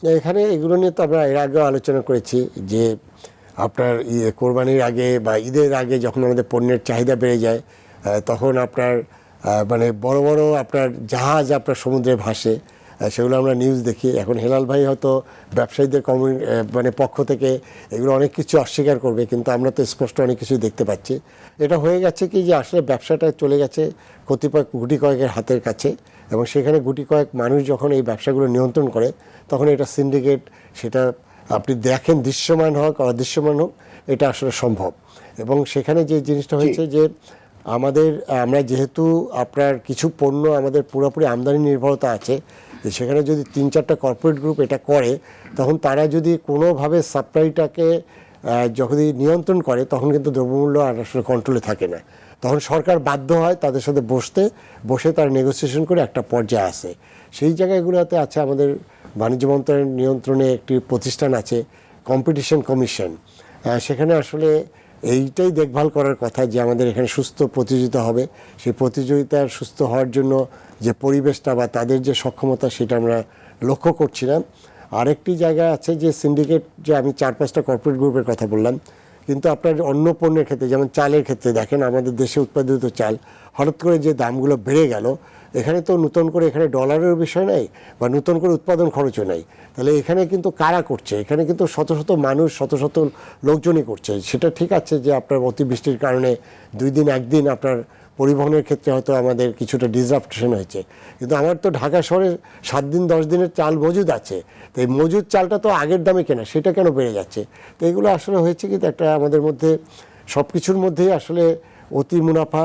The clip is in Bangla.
এখানে এগুলো নিয়ে তো আমরা এর আগেও আলোচনা করেছি যে আপনার কোরবানির আগে বা ঈদের আগে যখন আমাদের পণ্যের চাহিদা বেড়ে যায় তখন আপনার মানে বড় বড় আপনার জাহাজ আপনার সমুদ্রে ভাসে, সেগুলো আমরা নিউজ দেখি। এখন হেলাল ভাই হয়তো ব্যবসায়ীদের মানে পক্ষ থেকে এগুলো অনেক কিছু অস্বীকার করবে, কিন্তু আমরা তো স্পষ্ট অনেক কিছু দেখতে পাচ্ছি। এটা হয়ে গেছে কি যে আসলে ব্যবসাটা চলে গেছে কতিপয় গুটি কয়েকের হাতের কাছে, এবং সেখানে গুটি কয়েক মানুষ যখন এই ব্যবসাগুলো নিয়ন্ত্রণ করে তখন এটা সিন্ডিকেট, সেটা আপনি দেখেন দৃশ্যমান হোক অদৃশ্যমান হোক, এটা আসলে সম্ভব। এবং সেখানে যে জিনিসটা হয়েছে যে আমরা যেহেতু আপনার কিছু পণ্য আমাদের পুরোপুরি আমদানি নির্ভরতা আছে, সেখানে যদি 3-4টা কর্পোরেট গ্রুপ এটা করে, তখন তারা যদি কোনোভাবে সাপ্লাইটাকে যখনই নিয়ন্ত্রণ করে তখন কিন্তু দ্রব্যমূল্য আর আসলে কন্ট্রোলে থাকে না। তখন সরকার বাধ্য হয় তাদের সাথে বসে তার নেগোসিয়েশন করে একটা পর্যায়ে আসে। সেই জায়গাগুলোতে আছে আমাদের বাণিজ্য মন্ত্রণালয়ের নিয়ন্ত্রণে একটি প্রতিষ্ঠান আছে কম্পিটিশন কমিশন। সেখানে আসলে এইটাই দেখভাল করার কথা যে আমাদের এখানে সুস্থ প্রতিযোগিতা হবে, সেই প্রতিযোগিতার সুস্থ হওয়ার জন্য যে পরিবেশটা বা তাদের যে সক্ষমতা সেটা আমরা লক্ষ্য করছি না। আরেকটি জায়গা আছে যে সিন্ডিকেট, যে আমি 4-5টা কর্পোরেট গ্রুপের কথা বললাম, কিন্তু আপনার অন্য পণ্যের ক্ষেত্রে যেমন চালের ক্ষেত্রে দেখেন আমাদের দেশে উৎপাদিত চাল হঠাৎ করে যে দামগুলো বেড়ে গেল, এখানে তো নতুন করে এখানে ডলারের বিষয় নাই বা নতুন করে উৎপাদন খরচও নাই। তাহলে এখানে কিন্তু কারা করছে? এখানে কিন্তু শত শত মানুষ, শত শত লোকজনই করছে। সেটা ঠিক আছে যে আপনার অতিবৃষ্টির কারণে 2 দিন 1 দিন আপনার পরিবহনের ক্ষেত্রে হয়তো আমাদের কিছুটা ডিসরাপশন হয়েছে, কিন্তু আমার তো ঢাকা শহরে 7 দিন 10 দিনের চাল মজুদ আছে। তো এই মজুদ চালটা তো আগের দামে কেনা, সেটা কেন বেড়ে যাচ্ছে? তো এগুলো আসলে হয়েছে কিন্তু একটা আমাদের মধ্যে সব কিছুর মধ্যেই আসলে অতি মুনাফা